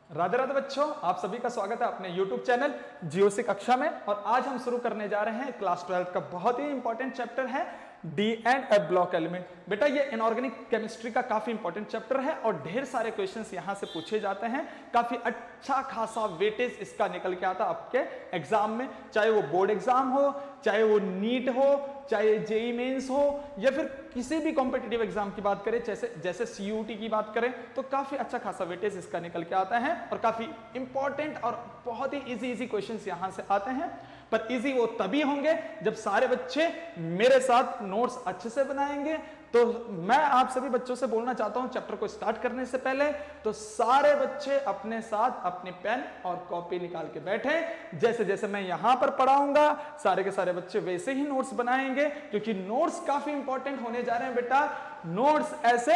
राधे राधे बच्चों, आप सभी का स्वागत है अपने YouTube चैनल जीओसी कक्षा में। और आज हम शुरू करने जा रहे हैं क्लास 12 का बहुत ही इंपॉर्टेंट चैप्टर है D and F block element. बेटा ये इनऑर्गेनिक केमिस्ट्री का काफी इंपॉर्टेंट चैप्टर है और ढेर सारे क्वेश्चंस यहां से पूछे जाते हैं। काफी अच्छा खासा वेटेज इसका निकल के आता आपके एग्जाम में, चाहे वो बोर्ड एग्जाम हो, चाहे वो नीट हो, चाहे जेई मेंस हो, या फिर किसी भी कॉम्पिटिटिव एग्जाम की बात करें, जैसे सीयूटी की बात करें, तो काफी अच्छा खासा वेटेज इसका निकल के आता है और काफी इंपॉर्टेंट और बहुत ही इजी क्वेश्चंस यहां से आते हैं। पर इजी वो तभी होंगे जब सारे बच्चे मेरे साथ नोट्स अच्छे से बनाएंगे। तो मैं आप सभी बच्चों से बोलना चाहता हूं, चैप्टर को स्टार्ट करने से पहले तो सारे बच्चे अपने साथ अपने पेन और कॉपी निकाल के बैठे। जैसे जैसे मैं यहां पर पढ़ाऊंगा सारे के सारे बच्चे वैसे ही नोट्स बनाएंगे, क्योंकि नोट्स काफी इंपॉर्टेंट होने जा रहे हैं बेटा। नोट्स ऐसे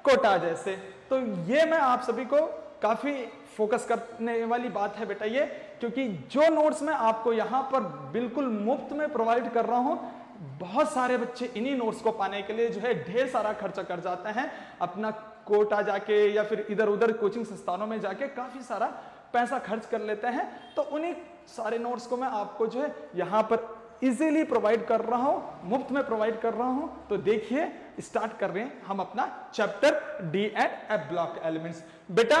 कोटा जैसे, तो ये मैं आप सभी को काफी फोकस करने वाली बात है बेटा ये, क्योंकि जो नोट्स मैं आपको यहां पर बिल्कुल मुफ्त में प्रोवाइड कर रहा हूं, बहुत सारे बच्चे इन्हीं नोट्स को पाने के लिए जो है ढेर सारा खर्चा कर जाते हैं, अपना कोटा जाके या फिर इधर उधर कोचिंग संस्थानों में जाके काफी सारा पैसा खर्च कर लेते हैं। तो उन्हीं सारे नोट्स को मैं आपको जो है यहां पर इजीली प्रोवाइड कर रहा हूं, मुफ्त में प्रोवाइड कर रहा हूं। तो देखिए स्टार्ट कर रहे हैं हम अपना chapter D and F block elements. बेटा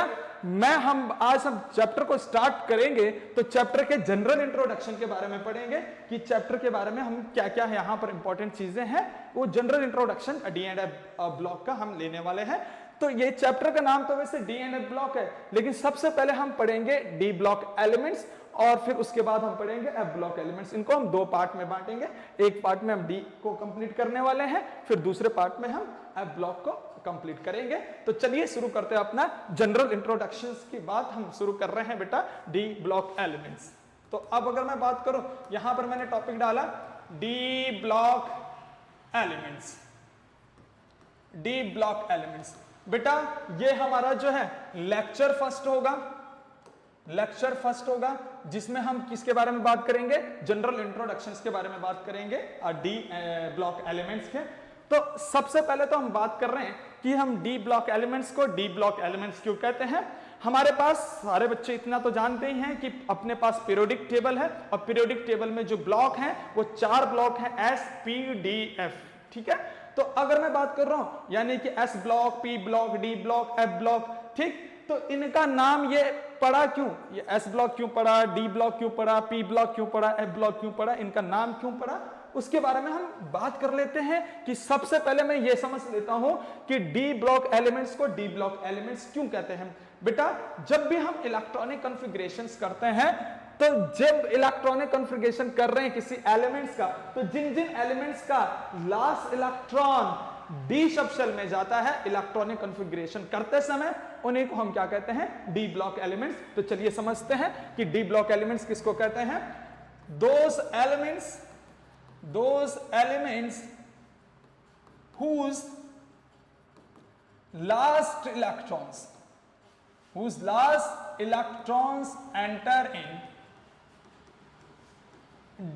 हम आज चैप्टर को स्टार्ट करेंगे तो चैप्टर के जनरल इंट्रोडक्शन के बारे में पढ़ेंगे कि चैप्टर के बारे में हम क्या क्या है यहां पर इंपॉर्टेंट चीजें हैं, वो general introduction D and F block का हम लेने वाले हैं। तो ये चैप्टर का नाम तो वैसे डी एंड एफ ब्लॉक है, लेकिन सबसे पहले हम पढ़ेंगे डी ब्लॉक एलिमेंट्स और फिर उसके बाद हम पढ़ेंगे एफ ब्लॉक एलिमेंट्स। इनको हम दो पार्ट में बांटेंगे, एक पार्ट में हम डी को कंप्लीट करने वाले हैं, फिर दूसरे पार्ट में हम एफ ब्लॉक को कंप्लीट करेंगे। तो चलिए शुरू करते हैं अपना जनरल इंट्रोडक्शंस की बात हम शुरू कर रहे हैं बेटा डी ब्लॉक एलिमेंट्स। तो अब अगर मैं बात करूं, यहां पर मैंने टॉपिक डाला D block elements. D block elements बेटा ये हमारा जो है लेक्चर फर्स्ट होगा, जिसमें हम किसके बारे में बात करेंगे, जनरल इंट्रोडक्शंस के बारे में बात करेंगे डी ब्लॉक एलिमेंट्स के। तो सबसे पहले तो हम बात कर रहे हैं कि हम डी ब्लॉक एलिमेंट्स को डी ब्लॉक एलिमेंट्स क्यों कहते हैं। हमारे पास सारे बच्चे इतना तो जानते ही हैं कि अपने पास पीरियोडिक टेबल है और पीरियोडिक टेबल में जो ब्लॉक हैं वो 4 ब्लॉक हैं, एस पी डी एफ। ठीक है, तो अगर मैं बात कर रहा हूं यानी कि S block, P block, D block, F block, ठीक, तो इनका नाम ये पड़ा क्यों, ये एस ब्लॉक क्यों पड़ा, डी ब्लॉक क्यों पड़ा, पी ब्लॉक क्यों पड़ा, एफ ब्लॉक क्यों पड़ा, इनका नाम क्यों पड़ा, उसके बारे में हम बात कर लेते हैं। कि सबसे पहले मैं ये समझ लेता हूं कि डी ब्लॉक एलिमेंट्स को डी ब्लॉक एलिमेंट्स क्यों कहते हैं। बेटा जब भी हम इलेक्ट्रॉनिक कॉन्फ़िगरेशंस करते हैं, तो जब इलेक्ट्रॉनिक कॉन्फ़िगरेशन कर रहे हैं किसी एलिमेंट्स का, तो जिन जिन एलिमेंट्स का लास्ट इलेक्ट्रॉन डी सबशेल में जाता है इलेक्ट्रॉनिक कॉन्फ़िगरेशन करते समय, उन्हीं को हम क्या कहते हैं, डी ब्लॉक एलिमेंट्स। तो चलिए समझते हैं कि डी ब्लॉक एलिमेंट्स किसको कहते हैं। those elements whose last electrons enter in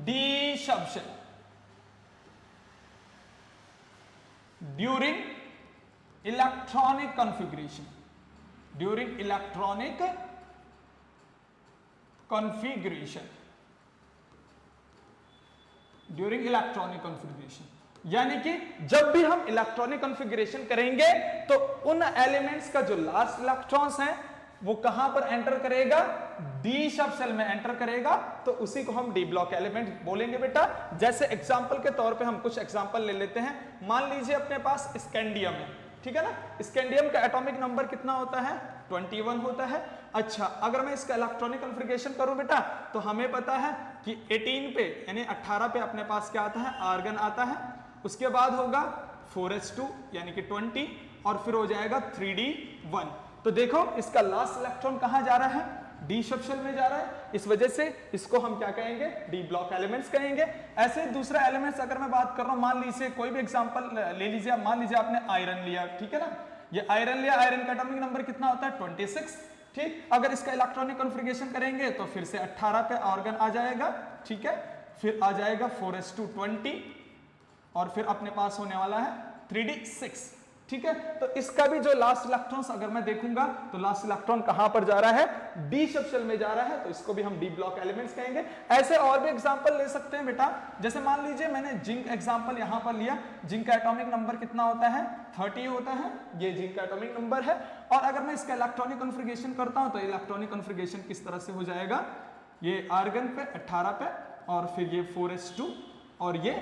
d subshell during electronic configuration, यानी कि जब भी हम इलेक्ट्रॉनिक कॉन्फ़िगरेशन करेंगे तो उन एलिमेंट्स का जो लास्ट इलेक्ट्रॉन्स हैं वो कहां पर एंटर करेगा, डी सबशेल में एंटर करेगा, तो उसी को हम डी ब्लॉक एलिमेंट बोलेंगे बेटा। जैसे एग्जांपल के तौर पे हम कुछ एग्जांपल ले लेते हैं। मान लीजिए अपने पास स्कैंडियम है, ठीक है ना, स्कैंडियम का एटॉमिक नंबर कितना होता है, 21 होता है। अच्छा, अगर मैं इसका इलेक्ट्रॉनिक कॉन्फ़िगरेशन करूं बेटा, तो हमें पता है कि 18 पे यानी 18 पे अपने पास क्या आता है, आर्गन आता है। उसके बाद होगा 4s2 यानी कि 20 और फिर हो जाएगा 3d1। तो देखो इसका लास्ट इलेक्ट्रॉन कहां जा रहा है, डी सबशेल में जा रहा है, इस वजह से इसको हम क्या कहेंगे, डी ब्लॉक एलिमेंट्स कहेंगे। ऐसे दूसरा एलिमेंट्स अगर मैं बात कर रहा हूं, मान लीजिए कोई भी एग्जांपल ले लीजिए, मान लीजिए आपने आयरन लिया, ठीक है ना, ये आयरन लिया, आयरन का एटॉमिक नंबर कितना होता है, 26। ठीक, अगर इसका इलेक्ट्रॉनिक कॉन्फ़िगरेशन करेंगे तो फिर से 18 पे आर्गन आ जाएगा, ठीक है, फिर आ जाएगा 4s2 20 और फिर अपने पास होने वाला है 3d6। ठीक है। तो इसका भी जो लास्ट इलेक्ट्रॉन्स अगर मैं देखूंगा तो लास्ट इलेक्ट्रॉन कहां पर जा रहा है, डी सब शेल में जा रहा है, तो इसको भी हम डी ब्लॉक एलिमेंट्स कहेंगे। ऐसे और भी एग्जांपल ले सकते हैं बेटा, जैसे मान लीजिए मैंने जिंक एग्जांपल यहां पर लिया, जिंक का एटॉमिक नंबर कितना होता है, 30 होता है, ये जिंक का एटॉमिक नंबर है। और अगर मैं इसका इलेक्ट्रॉनिक कॉन्फ़िगरेशन करता हूं तो इलेक्ट्रॉनिक कॉन्फ़िगरेशन किस तरह से हो जाएगा, ये आर्गन पे 18 पे और फिर ये 4s2 और ये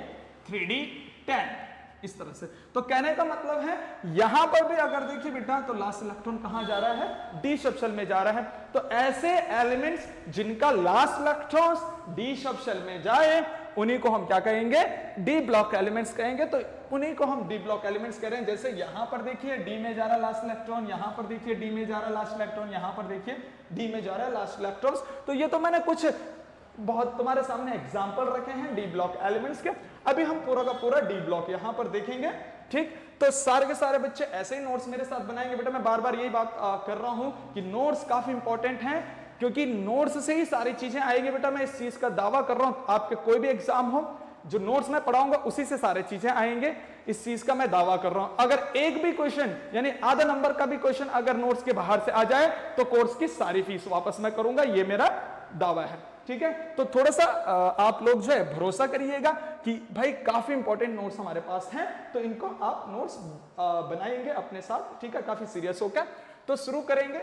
3d10 इस तरह से। तो कहने का मतलब है यहां पर भी अगर देखिए बेटा तो लास्ट इलेक्ट्रॉन कहां जा रहा है, डी सब शेल में जा रहा है। तो ऐसे एलिमेंट्स जिनका last electrons d sub shell में जाए उन्हीं को हम क्या कहेंगे, डी ब्लॉक एलिमेंट्स कहेंगे। तो उन्हीं को हम डी ब्लॉक एलिमेंट्स कह रहे हैं। जैसे यहां पर देखिए डी में जा रहा लास्ट इलेक्ट्रॉन, यहां पर देखिए डी में जा रहा लास्ट इलेक्ट्रॉन, यहां पर देखिए डी में जा रहा है लास्ट इलेक्ट्रॉन्स। तो ये तो मैंने कुछ बहुत तुम्हारे सामने एग्जाम्पल रखे हैं डी ब्लॉक एलिमेंट्स के। अभी हम पूरा का पूरा डी ब्लॉक यहां पर देखेंगे, ठीक। तो सारे के सारे बच्चे ऐसे ही नोट्स मेरे साथ बनाएंगे। बेटा मैं बार बार यही बात कर रहा हूं कि नोट्स काफी इंपॉर्टेंट हैं, क्योंकि नोट्स से ही सारी चीजें आएंगी। बेटा मैं इस चीज का दावा कर रहा हूं, आपके कोई भी एग्जाम हो, जो नोट्स मैं पढ़ाऊंगा उसी से सारी चीजें आएंगे, इस चीज का मैं दावा कर रहा हूं। अगर एक भी क्वेश्चन यानी आधा नंबर का भी क्वेश्चन अगर नोट्स के बाहर से आ जाए तो कोर्स की सारी फीस वापस मैं करूंगा, ये मेरा दावा है, ठीक है। तो थोड़ा सा आप लोग जो है भरोसा करिएगा कि भाई काफी इंपॉर्टेंट नोट्स हमारे पास हैं, तो इनको आप नोट्स बनाएंगे अपने साथ, ठीक है, काफी सीरियस होकर। तो शुरू करेंगे।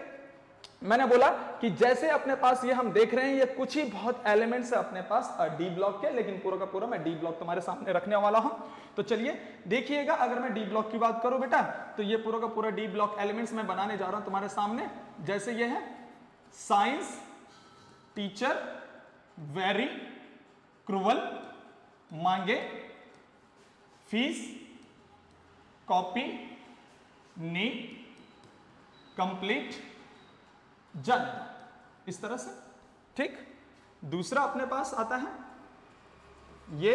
मैंने बोला कि जैसे अपने पास ये हम देख रहे हैं, ये कुछ ही बहुत एलिमेंट्स है अपने पास डी ब्लॉक के, लेकिन पूरा का पूरा मैं डी ब्लॉक तुम्हारे सामने रखने वाला हूं। तो चलिए देखिएगा, अगर मैं डी ब्लॉक की बात करूं बेटा, तो ये पूरा का पूरा डी ब्लॉक एलिमेंट्स मैं बनाने जा रहा हूं तुम्हारे सामने। जैसे ये है साइंस टीचर वेरी क्रूअल, मांगे फीस, कॉपी नीड, कंप्लीट, जन, इस तरह से, ठीक। दूसरा अपने पास आता है ये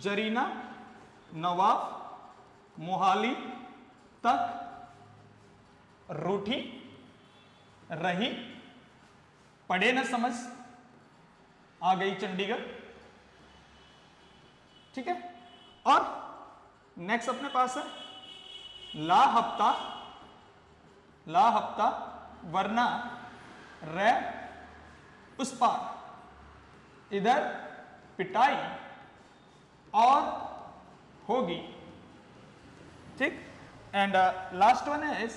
जरीना, नवाब, मोहाली तक, रूठी, रही, पढ़े न समझ, आ गई चंडीगढ़, ठीक है। और नेक्स्ट अपने पास है ला हफ्ता वरना रे उस पार, इधर पिटाई और होगी, ठीक। And last one is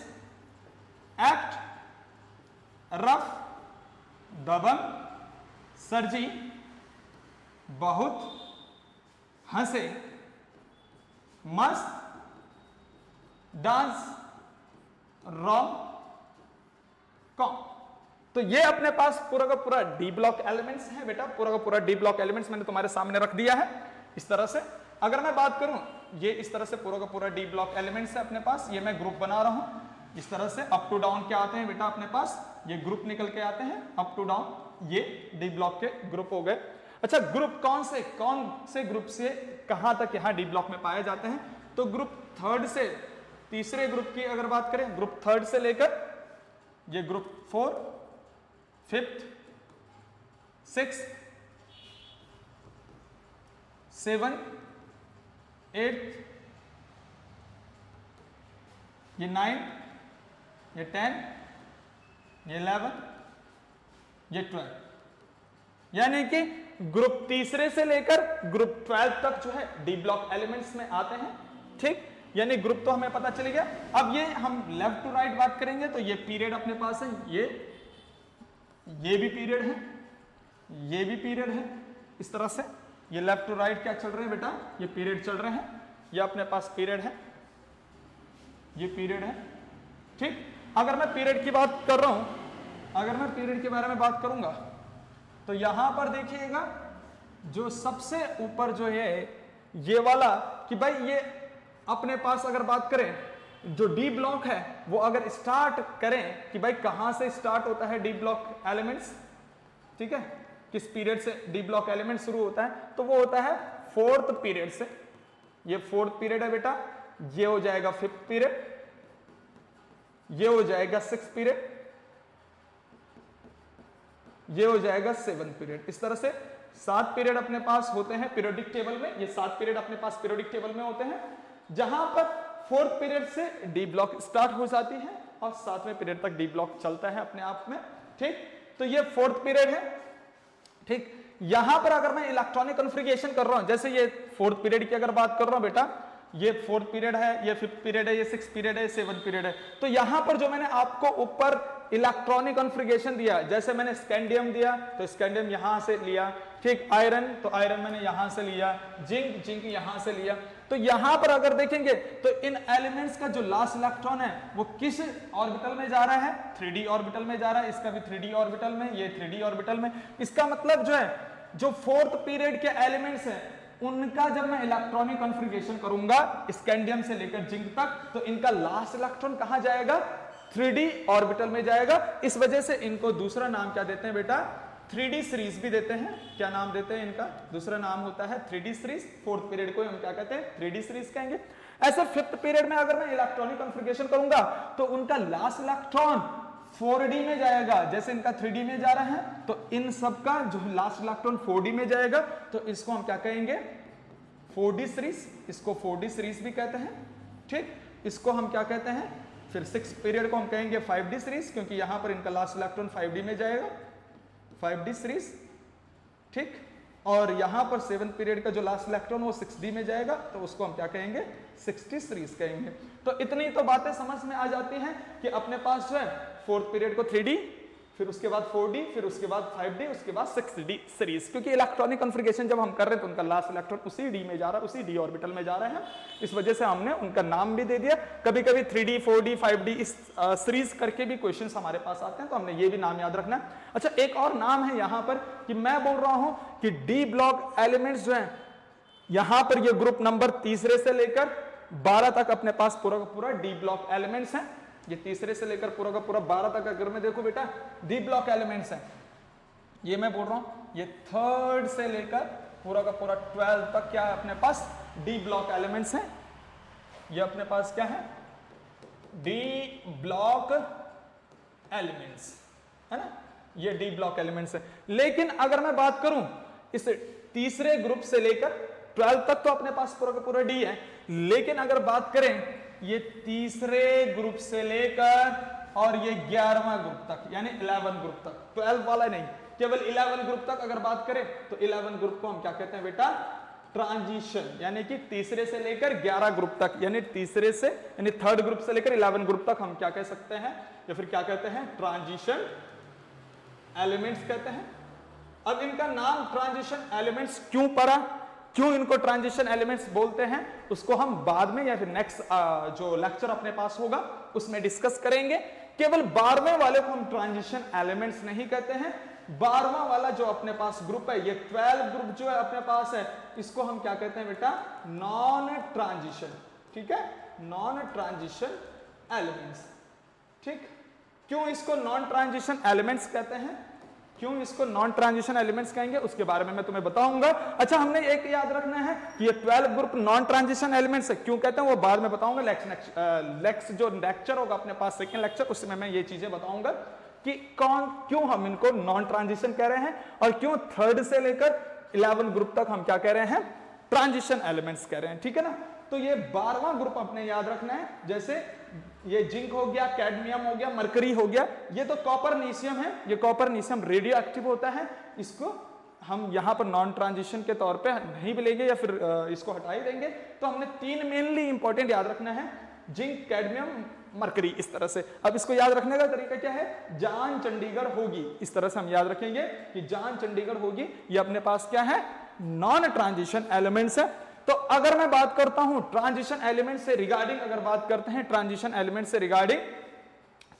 act rough, Dabangg, सरजी, बहुत, हंसे, मस्त, डांस, रॉम कॉम। तो ये अपने पास पूरा का पूरा डी ब्लॉक एलिमेंट्स है बेटा, पूरा का पूरा डी ब्लॉक एलिमेंट्स मैंने तुम्हारे सामने रख दिया है इस तरह से। अगर मैं बात करूं, ये इस तरह से पूरा का पूरा डी ब्लॉक एलिमेंट्स है अपने पास। ये मैं ग्रुप बना रहा हूं इस तरह से, अप टू डाउन क्या आते हैं बेटा अपने पास, ये ग्रुप निकल के आते हैं अप टू डाउन, ये डी ब्लॉक के ग्रुप हो गए। अच्छा, ग्रुप कौन से ग्रुप से कहां तक यहां डी ब्लॉक में पाए जाते हैं, तो ग्रुप थर्ड से तीसरे ग्रुप की अगर बात करें, ग्रुप थर्ड से लेकर ये group 4, 5th, 6th, 7th, 8th, ये 9th, ये 10th, ये 11th, ये 12th, यानी कि ग्रुप तीसरे से लेकर ग्रुप 12 तक जो है डी ब्लॉक एलिमेंट्स में आते हैं, ठीक। यानी ग्रुप तो हमें पता चल गया। अब ये हम लेफ्ट टू राइट बात करेंगे तो ये पीरियड अपने पास है, ये भी पीरियड है, ये भी पीरियड है, इस तरह से। ये लेफ्ट टू राइट क्या चल रहे हैं बेटा, ये पीरियड चल रहे हैं, ये अपने पास पीरियड है, ये पीरियड है, ठीक। अगर मैं पीरियड की बात कर रहा हूं, अगर मैं पीरियड के बारे में बात करूंगा तो यहां पर देखिएगा जो सबसे ऊपर जो है ये वाला, कि भाई ये अपने पास अगर बात करें जो डी ब्लॉक है वो अगर स्टार्ट करें कि भाई कहां से स्टार्ट होता है डी ब्लॉक एलिमेंट्स, ठीक है, किस पीरियड से डी ब्लॉक एलिमेंट शुरू होता है, तो वो होता है 4th पीरियड से। ये 4th पीरियड है बेटा, ये हो जाएगा 5th पीरियड, ये हो जाएगा 6th पीरियड, ये हो जाएगा 7th पीरियड। इस तरह से 7 पीरियड अपने पास होते हैं पीरियोडिक टेबल में, ये 7 पीरियड अपने पास पीरियोडिक टेबल में होते हैं, जहां पर फोर्थ पीरियड से डी ब्लॉक स्टार्ट हो जाती है और 7वें पीरियड तक डी ब्लॉक चलता है अपने आप में। ठीक, तो ये फोर्थ पीरियड है। ठीक, यहां पर अगर मैं इलेक्ट्रॉनिक कॉन्फ़िगरेशन कर रहा हूं, जैसे ये फोर्थ पीरियड की अगर बात कर रहा हूं बेटा, ये फोर्थ पीरियड है, ये फिफ्थ पीरियड है, ये सिक्स पीरियड है, सेवंथ पीरियड है, तो यहां पर जो मैंने आपको ऊपर इलेक्ट्रॉनिक कॉन्फ़िगरेशन दिया, जैसे मैंने स्कैंडियम दिया तो स्कैंडियम यहां से लिया, ठीक, आयरन तो आयरन मैंने यहां से लिया, जिंक यहां से लिया, तो यहां पर अगर देखेंगे तो इन एलिमेंट्स का जो लास्ट इलेक्ट्रॉन है वो किस ऑर्बिटल में जा रहा है, 3d ऑर्बिटल में जा रहा है, इसका भी 3d ऑर्बिटल में, ये 3d ऑर्बिटल में। इसका मतलब जो है जो फोर्थ पीरियड के एलिमेंट्स हैं उनका जब मैं इलेक्ट्रॉनिक कॉन्फ़िगरेशन करूंगा स्कैंडियम से लेकर जिंक तक, तो इनका लास्ट इलेक्ट्रॉन कहां जाएगा, 3d ऑर्बिटल में जाएगा। इस वजह से इनको दूसरा नाम क्या देते हैं बेटा, 3d सीरीज भी देते हैं। क्या नाम देते हैं इनका, दूसरा नाम होता है 3d सीरीज। फोर्थ पीरियड को हम क्या कहते हैं, 3d सीरीज कहेंगे। ऐसे फिफ्थ पीरियड में अगर मैं इलेक्ट्रॉनिक कॉन्फ़िगरेशन करूंगा तो उनका लास्ट इलेक्ट्रॉन 4d में जाएगा, जैसे इनका 3d में जा रहा है तो इन सब का जो लास्ट इलेक्ट्रॉन 4d में जाएगा, तो इसको हम क्या कहेंगे, 4d सीरीज। इसको 4d सीरीज भी कहते हैं। ठीक, इसको हम क्या कहते हैं, फिर सिक्स पीरियड को हम कहेंगे 5d सीरीज, क्योंकि यहां पर इनका लास्ट इलेक्ट्रॉन 5d में जाएगा, 5d सीरीज। ठीक, और यहां पर सेवंथ पीरियड का जो लास्ट इलेक्ट्रॉन वो 6d में जाएगा, तो उसको हम क्या कहेंगे, 6d सीरीज कहेंगे। तो इतनी तो बातें समझ में आ जाती हैं कि अपने पास जो है फोर्थ पीरियड को 3d, फिर उसके बाद 4d, फिर उसके बाद 5d, उसके बाद 6d सीरीज, क्योंकि इलेक्ट्रॉनिक कॉन्फ़िगरेशन जब हम कर रहे हैं तो उनका लास्ट इलेक्ट्रॉन उसी d में जा रहा है, उसी d ऑर्बिटल में जा रहा है, इस वजह से हमने उनका नाम भी दे दिया। कभी कभी 3d 4d 5d इस सीरीज करके भी क्वेश्चंस हमारे पास आते हैं, तो हमने ये भी नाम याद रखना है। अच्छा, एक और नाम है यहां पर कि मैं बोल रहा हूं कि डी ब्लॉक एलिमेंट्स जो है यहां पर ये ग्रुप नंबर तीसरे से लेकर 12 तक अपने पास पूरा का पूरा डी ब्लॉक एलिमेंट्स हैं। ये तीसरे से लेकर पूरा का पूरा 12 तक अगर मैं देखो बेटा डी ब्लॉक एलिमेंट्स हैं, ये मैं बोल रहा हूं ये थर्ड से लेकर पूरा का पूरा 12 तक क्या है अपने पास, डी ब्लॉक एलिमेंट्स हैं। ये अपने पास क्या है, डी ब्लॉक एलिमेंट्स है ना, ये डी ब्लॉक एलिमेंट्स है। लेकिन अगर मैं बात करूं इस तीसरे ग्रुप से लेकर 12 तक तो अपने पास पूरा का पूरा डी है, लेकिन अगर बात करें ये तीसरे ग्रुप से लेकर और ये 11वां ग्रुप तक, यानी 11 ग्रुप तक, 12 वाला नहीं, केवल 11 ग्रुप तक अगर बात करें तो 11 ग्रुप को हम क्या कहते हैं बेटा, ट्रांजिशन, यानी कि तीसरे से लेकर 11 ग्रुप तक, यानी तीसरे से यानी थर्ड ग्रुप से लेकर 11 ग्रुप तक हम क्या कह सकते हैं, या फिर क्या कहते हैं, ट्रांजिशन एलिमेंट्स कहते हैं। अब इनका नाम ट्रांजिशन एलिमेंट्स क्यों पड़ा, क्यों इनको ट्रांजिशन एलिमेंट्स बोलते हैं, उसको हम बाद में या फिर नेक्स्ट जो लेक्चर अपने पास होगा उसमें डिस्कस करेंगे। केवल 12वें वाले को हम ट्रांजिशन एलिमेंट्स नहीं कहते हैं, 12वां वाला जो अपने पास ग्रुप है, ये 12 ग्रुप जो है अपने पास है, इसको हम क्या कहते हैं बेटा, नॉन ट्रांजिशन। ठीक है, नॉन ट्रांजिशन एलिमेंट्स। ठीक, क्यों इसको नॉन ट्रांजिशन एलिमेंट्स कहते हैं, क्यों इसको नॉन ट्रांजिशन एलिमेंट्स कहेंगे, उसके बारे में मैं तुम्हें बताऊंगा। अच्छा, हमने एक याद रखना है कि ये 12 ग्रुप नॉन ट्रांजिशन एलिमेंट्स है, क्यों कहते हैं वो बाद में बताऊंगा। जो लेक्चर होगा अपने पास सेकंड लेक्चर, उसमें मैं ये चीजें बताऊंगा कि क्यों हम इनको नॉन ट्रांजिशन कह रहे हैं और क्यों थर्ड से लेकर 11 ग्रुप तक हम क्या कह रहे हैं, ट्रांजिशन एलिमेंट्स कह रहे हैं। ठीक है ना, तो ये 12वां ग्रुप अपने याद रखना है। जैसे ये जिंक हो गया, कैडमियम हो गया, मरकरी हो गया, ये तो कॉपरनीशियम है, ये कॉपरनीशियम रेडियो एक्टिव होता है, इसको हम यहां पर नॉन ट्रांजिशन के तौर पे नहीं भी लेंगे या फिर इसको हटा ही देंगे। तो हमने 3 मेनली इंपॉर्टेंट याद रखना है, जिंक, कैडमियम, मरकरी, इस तरह से। अब इसको याद रखने का तरीका क्या है, जान चंडीगढ़ होगी, इस तरह से हम याद रखेंगे कि जान चंडीगढ़ होगी, ये अपने पास क्या है, नॉन ट्रांजिशन एलिमेंट्स है। तो अगर मैं बात करता हूं ट्रांजिशन एलिमेंट से रिगार्डिंग, अगर बात करते हैं ट्रांजिशन एलिमेंट से रिगार्डिंग,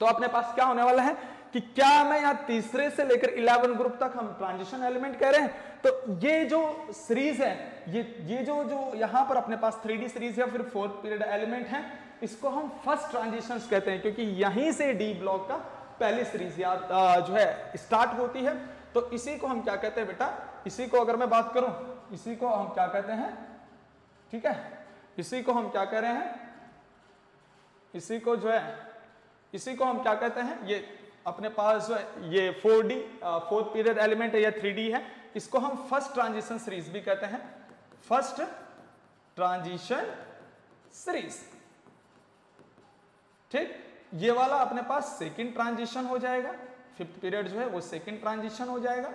तो अपने पास क्या होने वाला है कि क्या मैं यहां तीसरे से लेकर 11 ग्रुप तक हम ट्रांजिशन एलिमेंट कह रहे हैं, तो ये जो सीरीज है, ये जो यहां पर अपने पास 3D सीरीज है, फिर फोर्थ पीरियड एलिमेंट है, इसको हम फर्स्ट ट्रांजिशंस कहते हैं, क्योंकि यहीं से डी ब्लॉक का पहली सीरीज जो है स्टार्ट होती है। तो इसी को हम क्या कहते हैं बेटा, इसी को अगर मैं बात करूं, इसी को हम क्या कहते हैं, ठीक है, इसी को हम क्या कह रहे हैं, इसी को जो है, इसी को हम क्या कहते हैं, ये अपने पास जो है ये 4D फोर्थ पीरियड एलिमेंट है, या 3D है, इसको हम फर्स्ट ट्रांजिशन सीरीज भी कहते हैं, फर्स्ट ट्रांजिशन सीरीज। ठीक, ये वाला अपने पास सेकंड ट्रांजिशन हो जाएगा, फिफ्थ पीरियड जो है वो सेकंड ट्रांजिशन हो जाएगा।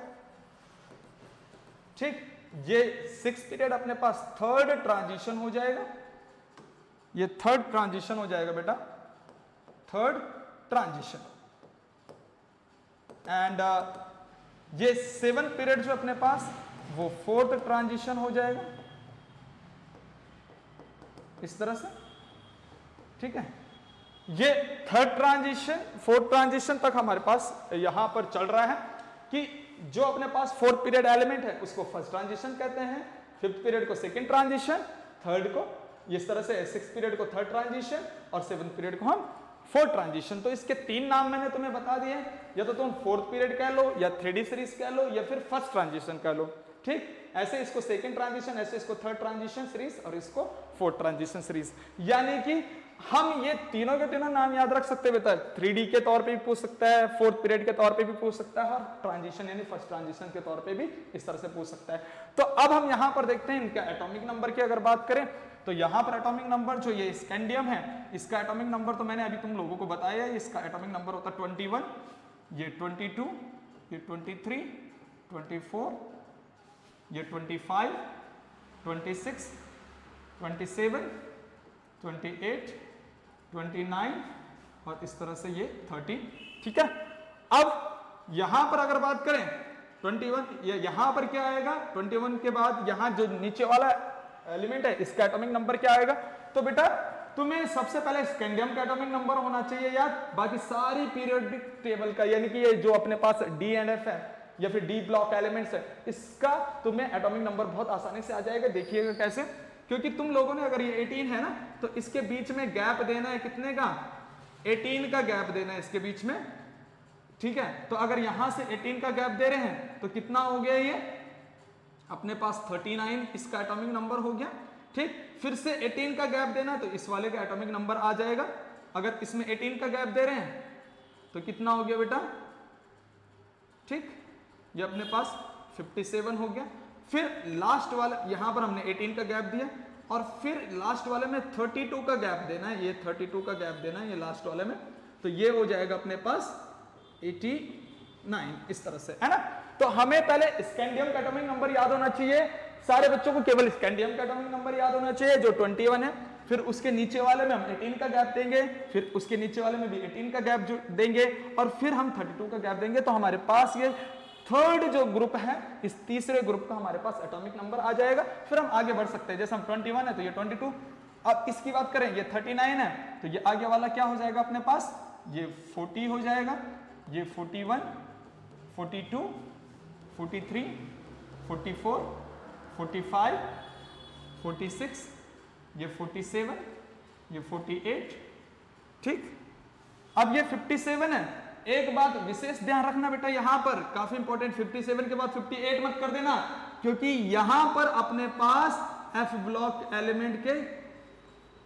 ठीक, ये सिक्स पीरियड अपने पास थर्ड ट्रांजिशन हो जाएगा, ये थर्ड ट्रांजिशन हो जाएगा बेटा, थर्ड ट्रांजिशन। एंड ये सेवन पीरियड जो अपने पास वो फोर्थ ट्रांजिशन हो जाएगा इस तरह से। ठीक है, ये थर्ड ट्रांजिशन फोर्थ ट्रांजिशन तक हमारे पास यहां पर चल रहा है कि जो अपने पास फोर्थ पीरियड एलिमेंट है उसको फर्स्ट ट्रांजिशन कहते हैं, फिफ्थ पीरियड को सेकंड ट्रांजिशन, थर्ड को इस तरह से सिक्स पीरियड को थर्ड ट्रांजिशन और सेवंथ पीरियड को हम फोर्थ ट्रांजिशन। तो इसके तीन नाम मैंने तुम्हें बता दिए, या तो तुम फोर्थ पीरियड कह लो, या 3D सीरीज कह लो, या फिर फर्स्ट ट्रांजिशन कह लो। ठीक, ऐसे इसको सेकंड ट्रांजिशन, ऐसे इसको थर्ड ट्रांजिशन सीरीज और इसको फोर्थ ट्रांजिशन सीरीज। यानी कि हम ये तीनों के तीनों नाम याद रख सकते हैं बेटा, 3D के तौर पे भी पूछ सकता है, फोर्थ पीरियड के तौर पे भी पूछ सकता है, और ट्रांजिशन यानी फर्स्ट ट्रांजिशन के तौर पे भी इस तरह से पूछ सकता है। तो अब हम यहां पर देखते हैं इनका एटॉमिक नंबर की अगर बात करें तो यहां पर एटॉमिक नंबर जो ये स्कैंडियम है, इसका एटॉमिक नंबर तो मैंने अभी तुम लोगों को बताया है, इसका एटॉमिक नंबर होता है 21, ये 22, ये 23, 24, ये 25, 26, 27, 28, 29 और इस तरह से ये 30। ठीक है, अब यहां पर अगर बात करें 21, यहां पर क्या आएगा, 21 के बाद यहां जो नीचे वाला एलिमेंट है इसका एटॉमिक नंबर क्या आएगा। तो बेटा तुम्हें सबसे पहले स्कैंडियम का एटॉमिक नंबर होना चाहिए याद, बाकी सारी पीरियोडिक टेबल का यानी कि ये जो अपने पास डी एंड एफ है या फिर डी ब्लॉक एलिमेंट्स है, इसका तुम्हें एटॉमिक नंबर बहुत आसानी से आ जाएगा। देखिएगा कैसे, क्योंकि तुम लोगों ने अगर ये 18 है ना तो इसके बीच में गैप देना है, कितने का, 18 का गैप देना है इसके बीच में। ठीक है, तो अगर यहां से 18 का गैप दे रहे हैं तो कितना हो गया, ये अपने पास 39 इसका एटॉमिक नंबर हो गया। ठीक, फिर से 18 का गैप देना तो इस वाले का एटॉमिक नंबर आ जाएगा। अगर इसमें 18 का गैप दे रहे हैं तो कितना हो गया बेटा, ठीक, ये अपने पास 57 हो गया। फिर लास्ट वाला यहां पर हमने 18 का गैप दिया और फिर लास्ट वाले में 32 का गैप देना है, ये 32 का गैप देना है ये लास्ट वाले में, तो ये हो जाएगा अपने पास 89 इस तरह से, है ना। तो हमें पहले स्कैंडियम का एटॉमिक नंबर याद होना चाहिए, सारे बच्चों को केवल स्कैंडियम का एटॉमिक नंबर याद होना चाहिए जो 21 है। फिर उसके नीचे वाले में हम 18 का गैप देंगे, फिर उसके नीचे वाले में भी 18 का गैप देंगे और फिर हम 32 का गैप देंगे। तो हमारे पास ये थर्ड जो ग्रुप है, इस तीसरे ग्रुप का हमारे पास एटॉमिक नंबर आ जाएगा। फिर हम आगे बढ़ सकते हैं, जैसे हम 21 है तो ये 22, अब इसकी बात करें ये 39 है तो ये आगे वाला क्या हो जाएगा अपने पास, ये 40 हो जाएगा, ये 41, 42, 43, 44, 45, 46, ये 47, ये 48। ठीक, अब ये 57 है। एक बात विशेष ध्यान रखना बेटा, यहां पर काफी इंपॉर्टेंट, 57 के बाद 58 मत कर देना, क्योंकि यहां पर अपने पास एफ ब्लॉक एलिमेंट के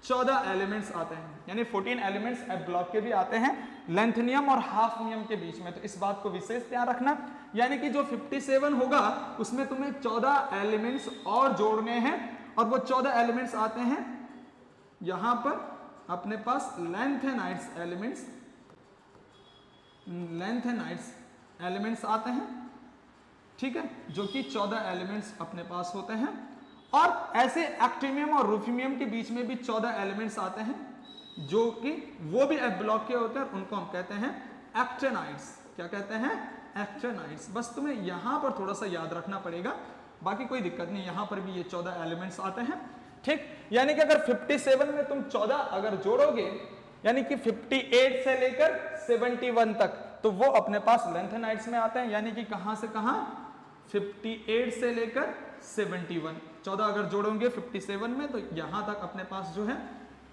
14 एलिमेंट्स आते हैं, यानी 14 एलिमेंट्स एफ ब्लॉक के भी आते हैं लेंथनियम और हाफनियम के बीच में। तो इस बात को विशेष ध्यान रखना, यानी कि जो 57 होगा उसमें तुम्हें 14 एलिमेंट्स और जोड़ने हैं और वो 14 एलिमेंट्स आते हैं यहां पर अपने पास लेंथेनाइट्स एलिमेंट्स आते हैं। ठीक है, जो कि 14 एलिमेंट्स अपने पास होते हैं। और ऐसे एक्टिनियम और रूफिनियम के बीच में भी 14 एलिमेंट्स आते हैं जो कि वो भी एफ ब्लॉक के होते हैं, उनको हम कहते हैं एक्टिनाइट्स। क्या कहते हैं, एक्टिनाइट्स। बस तुम्हें यहां पर थोड़ा सा याद रखना पड़ेगा, बाकी कोई दिक्कत नहीं, यहां पर भी ये 14 एलिमेंट्स आते हैं। ठीक, यानी कि अगर 57 में तुम 14 अगर जोड़ोगे, यानी कि 58 से लेकर 71 तक, तो वो अपने पास लेंथेनाइट्स में आते हैं। यानी कि कहां से कहां, 58 से लेकर 71, 14 अगर जोड़ोगे 57 में तो यहां तक अपने पास जो है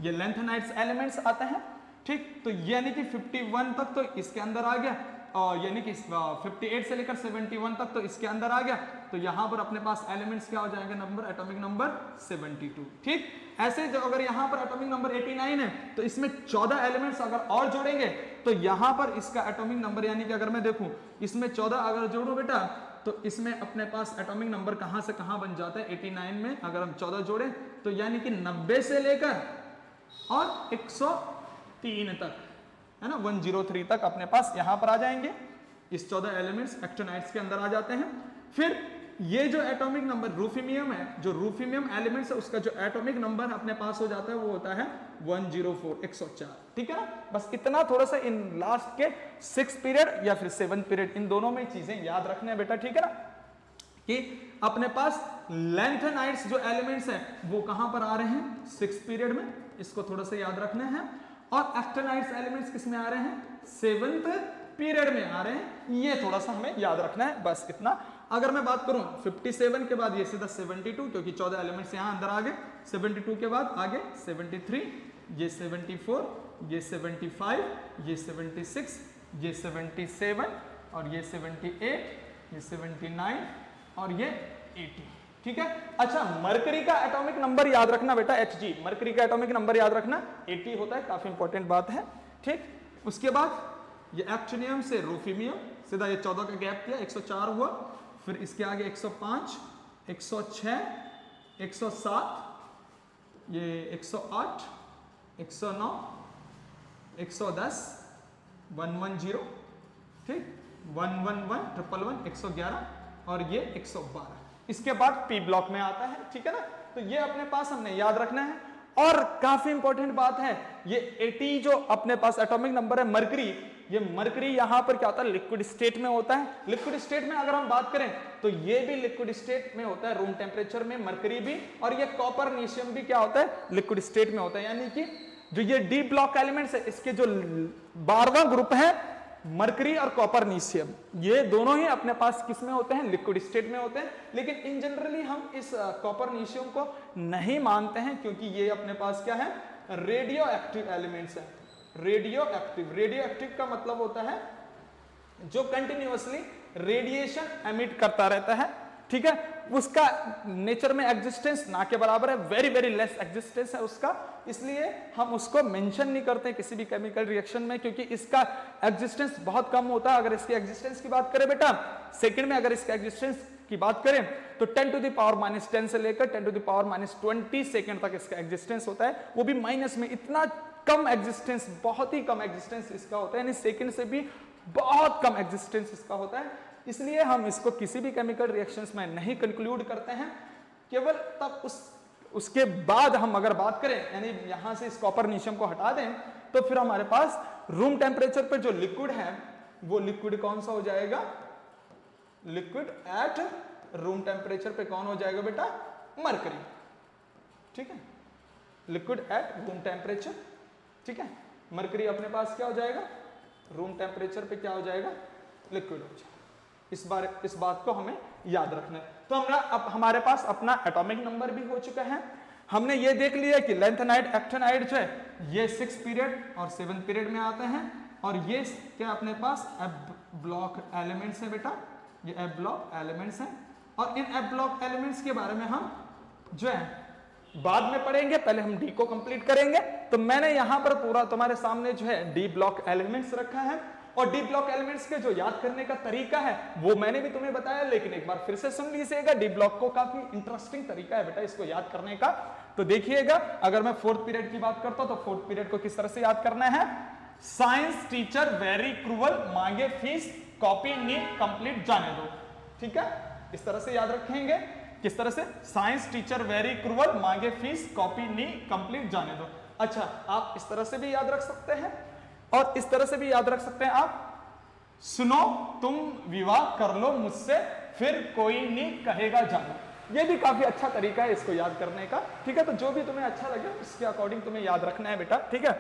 ये लेंथेनाइट्स एलिमेंट्स आते हैं। ठीक, तो यानी कि 51 तक तो इसके अंदर आ गया, और यानी कि 58 से लेकर 71 तक तो इसके अंदर आ गया, तो यहां पर अपने पास एलिमेंट्स क्या हो जाएंगे, नंबर, एटॉमिक नंबर 72। ठीक, ऐसे जो अगर यहां पर एटॉमिक नंबर 89 है तो इसमें 14 एलिमेंट्स अगर और जोड़ेंगे तो यहां पर इसका एटॉमिक नंबर, यानी कि अगर मैं देखूं इसमें 14 अगर जोड़ो बेटा तो इसमें अपने पास एटॉमिक नंबर कहां से कहां बन जाता है, 89 में अगर हम 14 जोड़े तो यानी कि 90 से लेकर और 3 तक, है ना, 103 तक अपने पास यहां पर आ जाएंगे। इस 14 एलिमेंट्स एक्टिनाइड्स के अंदर आ जाते हैं। फिर ये जो एटॉमिक नंबर रूफिमियम है, जो रूफिमियम एलिमेंट्स है, उसका जो एटॉमिक नंबर अपने पास हो जाता है वो होता है 104, 104। ठीक है ना, बस इतना थोड़ा सा इन लास्ट के 6 पीरियड या फिर 7 पीरियड, इन दोनों में चीजें याद रखने हैं बेटा। ठीक है ना, कि अपने पास लैंथेनाइड्स जो एलिमेंट्स हैं वो कहां पर आ रहे हैं, 6 पीरियड में, इसको थोड़ा सा याद रखना है। और एक्टिनाइड्स एलिमेंट्स किस में आ रहे हैं, 7th पीरियड में आ रहे हैं, ये थोड़ा सा हमें याद रखना है, बस इतना। अगर मैं बात करूं 57 के बाद ये सीधा 72, क्योंकि 14 एलिमेंट्स यहां अंदर आ गए। 72 के बाद आगे 73, ये 74, ये 75, ये 76, ये 77 और ये 78, ये 79 और ये 80। ठीक है, अच्छा मरकरी का एटॉमिक नंबर याद रखना बेटा, Hg, मरकरी का एटॉमिक नंबर याद रखना 80 होता है, काफी इंपॉर्टेंट बात है। ठीक, उसके बाद ये एक्टिनियम से रूफिमियम, सीधा ये 14 का गैप किया, 104 हुआ। फिर इसके आगे 105, 106, 107, ये 108, 109, 110, 110, ठीक, 111, 111, 111 और ये 112। इसके बाद पी ब्लॉक में आता है। ठीक है ना, तो ये अपने पास हमने याद रखना है। और काफी इंपॉर्टेंट बात है, ये 80 जो अपने पास एटॉमिक नंबर है मरकरी, ये मरकरी यहां पर क्या होता है, लिक्विड स्टेट में होता है। लिक्विड स्टेट में अगर हम बात करें तो ये भी लिक्विड स्टेट में होता है, रूम टेम्परेचर में मरकरी भी, और ये कॉपर नीशियम भी क्या होता है, लिक्विड स्टेट में होता है। यानी कि जो ये डी ब्लॉक एलिमेंट्स है, इसके जो 12वां ग्रुप है मरकरी और कॉपर नीशियम, ये दोनों ही अपने पास किस में होते हैं, लिक्विड स्टेट में होते हैं। लेकिन इन जनरली हम इस कॉपर नीशियम को नहीं मानते हैं, क्योंकि ये अपने पास क्या है, रेडियो एक्टिव एलिमेंट्स है। रेडियो एक्टिव, रेडियो एक्टिव का मतलब होता है जो कंटिन्यूअसली रेडिएशन एमिट करता रहता है। ठीक है, उसका नेचर में एग्जिस्टेंस ना के बराबर है, वेरी वेरी लेस एग्जिस्टेंस है उसका, इसलिए हम उसको मेंशन नहीं करते किसी भी केमिकल रिएक्शन में, क्योंकि इसका एग्जिस्टेंस बहुत कम होता है। अगर इसकी एग्जिस्टेंस की बात करें बेटा, सेकंड में अगर इसका एग्जिस्टेंस की बात करें तो 10⁻⁻10 से लेकर 10⁻20 सेकंड तक इसका एग्जिस्टेंस होता है, वो भी माइनस में। इतना कम एग्जिस्टेंस, बहुत ही कम एग्जिस्टेंस इसका होता है, यानी सेकंड से भी बहुत कम एग्जिस्टेंस इसका होता है। इसलिए हम इसको किसी भी केमिकल रिएक्शंस में नहीं कंक्लूड करते हैं। केवल तब उसके बाद हम अगर बात करें, यानी यहां से इस कॉपर नीशियम को हटा दें, तो फिर हमारे पास रूम टेम्परेचर पर जो लिक्विड है वो लिक्विड कौन सा हो जाएगा, लिक्विड एट रूम टेम्परेचर पे कौन हो जाएगा बेटा, मरकरी। ठीक है, लिक्विड एट रूम टेम्परेचर। ठीक है, मरकरी अपने पास क्या हो जाएगा, रूम टेम्परेचर पे क्या हो जाएगा, लिक्विड हो जाएगा। इस बात को हमें याद रखना है। तो अब हमारे पास अपना एटॉमिक नंबर भी हो चुका है। हमने ये देख लिया कि लैंथेनाइड एक्टिनाइड जो है ये 6 पीरियड और 7 पीरियड में आते हैं, और ये क्या अपने पास एब ब्लॉक एलिमेंट्स है बेटा, ये एब ब्लॉक एलिमेंट्स हैं। और इन एब ब्लॉक एलिमेंट्स के बारे में हम जो है बाद में पढ़ेंगे, पहले हम डी को कंप्लीट करेंगे। तो मैंने यहां पर पूरा तुम्हारे सामने जो है डी ब्लॉक एलिमेंट्स रखा है, और डी ब्लॉक एलिमेंट्स के जो याद करने का तरीका है वो मैंने भी तुम्हें बताया, लेकिन एक बार फिर से सुन लीजिएगा। डी ब्लॉक को काफी इंटरेस्टिंग तरीका है बेटा इसको याद करने का, तो देखिएगा। अगर मैं 4th पीरियड की बात करता हूं तो 4th पीरियड को किस तरह से याद करना है, साइंस टीचर वेरी क्रूअल, मांगे फीस, कॉपी नीट कंप्लीट जाने दो। ठीक है, इस तरह से याद रखेंगे। किस तरह से, साइंस टीचर वेरी क्रूअल, मांगे फीस, कॉपी नीट कंप्लीट जाने दो। अच्छा, आप इस तरह से भी याद रख सकते हैं, और इस तरह से भी याद रख सकते हैं आप, सुनो तुम विवाह कर लो मुझसे, फिर कोई नहीं कहेगा जानो। ये भी काफी अच्छा तरीका है इसको याद करने का। ठीक है, तो जो भी तुम्हें अच्छा लगे उसके अकॉर्डिंग तुम्हें याद रखना है बेटा। ठीक है,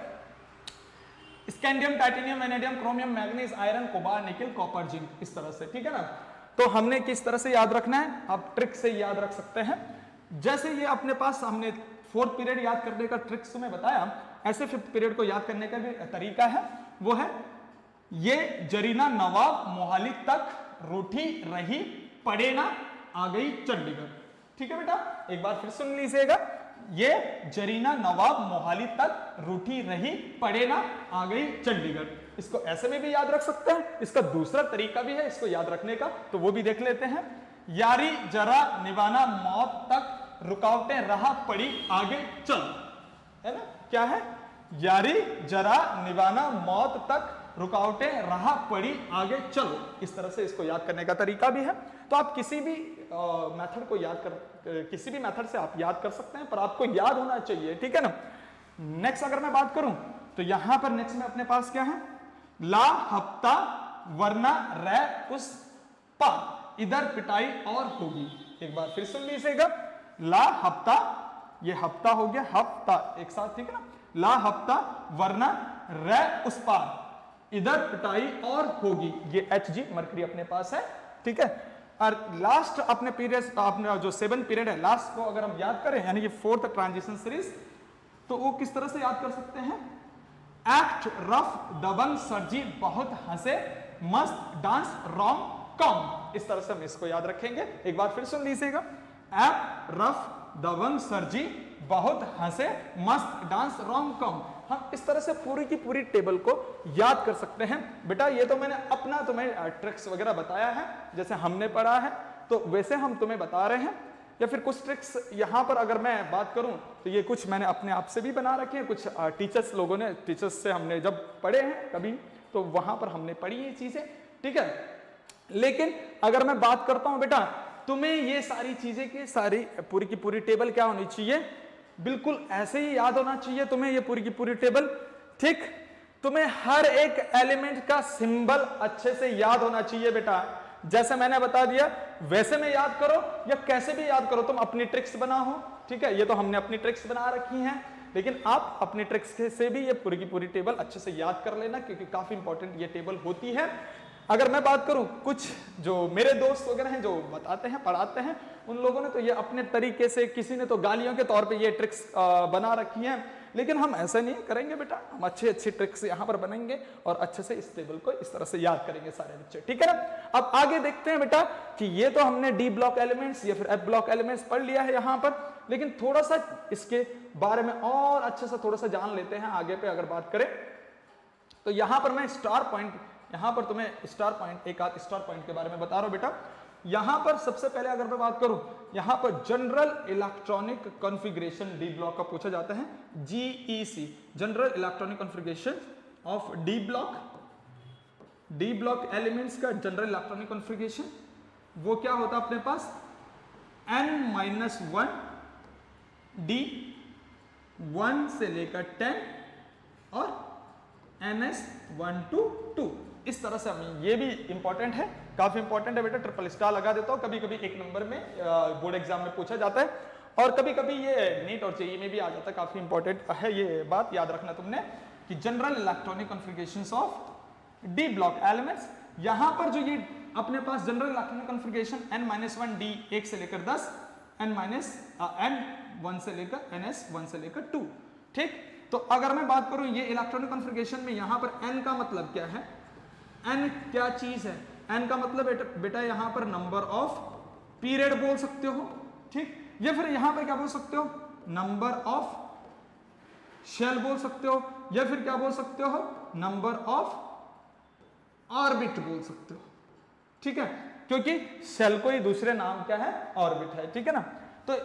scandium, titanium, vanadium, chromium, manganese, iron, cobalt, nickel, copper, zinc, इस तरह से। ठीक है ना, तो हमने किस तरह से याद रखना है, आप ट्रिक से याद रख सकते हैं। जैसे ये अपने पास हमने 4th पीरियड याद करने का ट्रिक्स तुम्हें बताया, ऐसे 5th पीरियड को याद करने का भी तरीका है। वो है ये जरीना नवाब मोहाली तक रूठी रही, पड़े ना आ गई चंडीगढ़। ठीक है बेटा, एक बार फिर सुन लीजिएगा, ये जरीना नवाब मोहाली तक रूठी रही, पड़े ना आ गई चंडीगढ़। इसको ऐसे में भी याद रख सकते हैं, इसका दूसरा तरीका भी है इसको याद रखने का, तो वो भी देख लेते हैं। यारी जरा निभाना मौत तक, रुकावटें रहा पड़ी आगे चल, है ना, क्या है, यारी जरा निभाना, मौत तक रुकावटें राह पड़ी आगे चलो। इस तरह से इसको याद करने का तरीका भी है। तो आप किसी भी मेथड को किसी भी मेथड से आप याद कर सकते हैं, पर आपको याद होना चाहिए, ठीक है ना। नेक्स्ट अगर मैं बात करूं तो यहां पर नेक्स्ट में अपने पास क्या है, ला हफ्ता वरना रै उस पार, इधर पिटाई और होगी। एक बार फिर सुन लीजिएगा, ला हफ्ता, ये हफ्ता हो गया, हफ्ता एक साथ, ठीक है ना। ला हफ्ता वरना रै उस पार, इधर पिटाई और होगी। ये HG मरकरी अपने पास है, ठीक है। और लास्ट अपने पीरियड, अपने जो 7 पीरियड है, लास्ट को अगर हम याद करें, यानी कि 4th ट्रांजिशन सीरीज, तो वो किस तरह से याद कर सकते हैं, एक्ट रफ दबंग सरजी बहुत हंसे मस्त डांस रोम कॉम। इस तरह से हम इसको याद रखेंगे। एक बार फिर सुन लीजिएगा, एक्ट रफ दबंग सरजी बहुत हंसे मस्त डांस रोम कॉम। हम इस तरह से पूरी की पूरी टेबल को याद कर सकते हैं। बेटा ये तो मैंने अपना तुम्हें ट्रिक्स वगैरह बताया है, जैसे हमने पढ़ा है तो वैसे हम तुम्हें बता रहे हैं, या फिर कुछ ट्रिक्स यहां पर अगर मैं बात करूं तो ये कुछ मैंने अपने आप से भी बना रखे हैं, कुछ टीचर्स से हमने जब पढ़े हैं कभी तो वहां पर हमने पढ़ी ये चीजें, ठीक है। लेकिन अगर मैं बात करता हूं बेटा, तुम्हें ये सारी चीजें की सारी पूरी की पूरी टेबल क्या होनी चाहिए, बिल्कुल ऐसे ही याद होना चाहिए तुम्हें ये पूरी की पूरी टेबल, ठीक। तुम्हें हर एक एलिमेंट का सिंबल अच्छे से याद होना चाहिए बेटा। जैसे मैंने बता दिया वैसे में याद करो या कैसे भी याद करो, तुम अपनी ट्रिक्स बनाओ, ठीक है। ये तो हमने अपनी ट्रिक्स बना रखी हैं, लेकिन आप अपनी ट्रिक्स से भी ये पूरी की पूरी टेबल अच्छे से याद कर लेना, क्योंकि काफी इंपॉर्टेंट ये टेबल होती है। अगर मैं बात करूं, कुछ जो मेरे दोस्त वगैरह हैं जो बताते हैं पढ़ाते हैं, उन लोगों ने तो ये अपने तरीके से, किसी ने तो गालियों के तौर पे ये ट्रिक्स बना रखी हैं, लेकिन हम ऐसा नहीं करेंगे बेटा। हम अच्छी अच्छी ट्रिक्स यहाँ पर बनेंगे और अच्छे से इस टेबल को इस तरह से याद करेंगे सारे बच्चे, ठीक है ना। अब आगे देखते हैं बेटा कि ये तो हमने डी ब्लॉक एलिमेंट्स या फिर एफ ब्लॉक एलिमेंट्स पढ़ लिया है यहाँ पर, लेकिन थोड़ा सा इसके बारे में और अच्छे से थोड़ा सा जान लेते हैं आगे पे। अगर बात करें तो यहाँ पर मैं स्टार पॉइंट, यहां पर तुम्हें स्टार पॉइंट, एक आध स्टार पॉइंट के बारे में बता रहा हूं बेटा। यहां पर सबसे पहले अगर मैं बात करूं, यहां पर general electronic configuration D block का पूछा जाता है, GEC, general electronic configuration of d block elements का जनरल इलेक्ट्रॉनिक कॉन्फ़िगरेशन, वो क्या होता है अपने पास, n-1 D 1 से लेकर 10 और NS1 to 2। इस तरह से हम, ये भी इंपॉर्टेंट है, काफी इंपॉर्टेंट है बेटा। ट्रिपल स्टार लगा देता हूं, कभी कभी एक नंबर में बोर्ड एग्जाम में पूछा जाता है, और कभी कभी ये नीट और जेईई में भी आ जाता है। काफी इंपॉर्टेंट है ये बात, याद रखना तुमने कि general electronic configurations of d block elements, यहां पर जो ये अपने पास general electronic configuration n-1 D 1 से लेकर 10, n-1 से लेकर NS1 से लेकर 2, ठीक। तो अगर मैं बात करूं ये इलेक्ट्रॉनिक कॉन्फ़िगरेशन में, यहां पर n का मतलब क्या है, n क्या चीज है, n का मतलब बेटा यहां पर नंबर ऑफ पीरियड बोल सकते हो, ठीक। या फिर यहां पर क्या बोल सकते हो, नंबर ऑफ शेल बोल सकते हो, या फिर क्या बोल सकते हो, नंबर ऑफ ऑर्बिट बोल सकते हो, ठीक है। क्योंकि शेल को ही दूसरे नाम क्या है, ऑर्बिट है, ठीक है ना। तो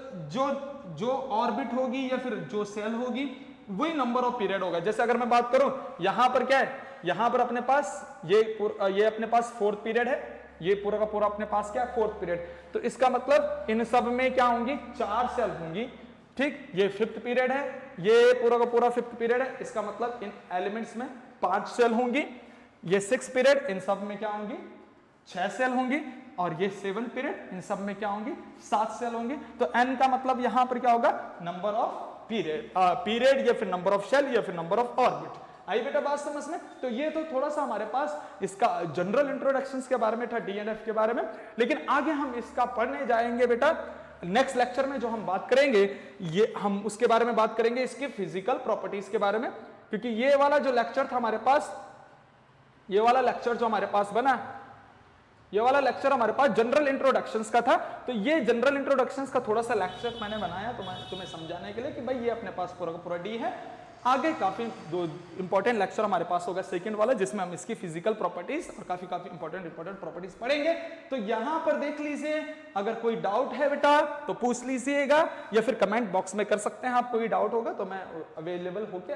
जो ऑर्बिट होगी या फिर जो शेल होगी वही नंबर ऑफ पीरियड होगा। जैसे अगर मैं बात करूं यहां पर क्या है, यहां पर अपने पास ये अपने पास 4th पीरियड है, ये पूरा का पूरा अपने पास क्या है, 4th पीरियड। तो इसका मतलब इन सब में क्या होंगी, 4 सेल होंगी, ठीक। ये 5th पीरियड है, ये पूरा का पूरा 5th पीरियड है, इसका मतलब इन एलिमेंट्स में 5 सेल होंगी। ये 6th पीरियड, इन सब में क्या होंगी, 6 सेल होंगी। और ये 7th पीरियड, इन सब में क्या होंगी, 7 सेल होंगी। तो n का मतलब यहां पर क्या होगा, नंबर ऑफ पीरियड या फिर नंबर ऑफ शेल या फिर नंबर ऑफ ऑर्बिट। आई बेटा बात समझ में। तो ये तो थोड़ा सा हमारे पास इसका जनरल इंट्रोडक्शंस के बारे में था, डी एंड एफ के बारे में, लेकिन आगे हम इसका पढ़ने जाएंगे बेटा नेक्स्ट लेक्चर में। जो हम बात करेंगे ये हम उसके बारे में बात करेंगे, इसके फिजिकल प्रॉपर्टीज के बारे में, क्योंकि ये वाला जो लेक्चर था हमारे पास, ये वाला लेक्चर जो हमारे पास बना, ये वाला लेक्चर हमारे पास जनरल इंट्रोडक्शंस का था। तो ये जनरल इंट्रोडक्शंस का थोड़ा सा लेक्चर मैंने बनाया तुम्हें समझाने के लिए कि भाई ये अपने पास पूरा का पूरा डी है। आगे काफी दो इंपॉर्टेंट लेक्चर हमारे पास होगा सेकंड वाला, जिसमें हम इसकी फिजिकल प्रॉपर्टीज और काफी इंपॉर्टेंट प्रॉपर्टीज पढ़ेंगे। तो यहां पर देख लीजिए, अगर कोई डाउट है बेटा तो पूछ लीजिएगा, या फिर कमेंट बॉक्स में कर सकते हैं। आप कोई डाउट होगा तो मैं अवेलेबल होके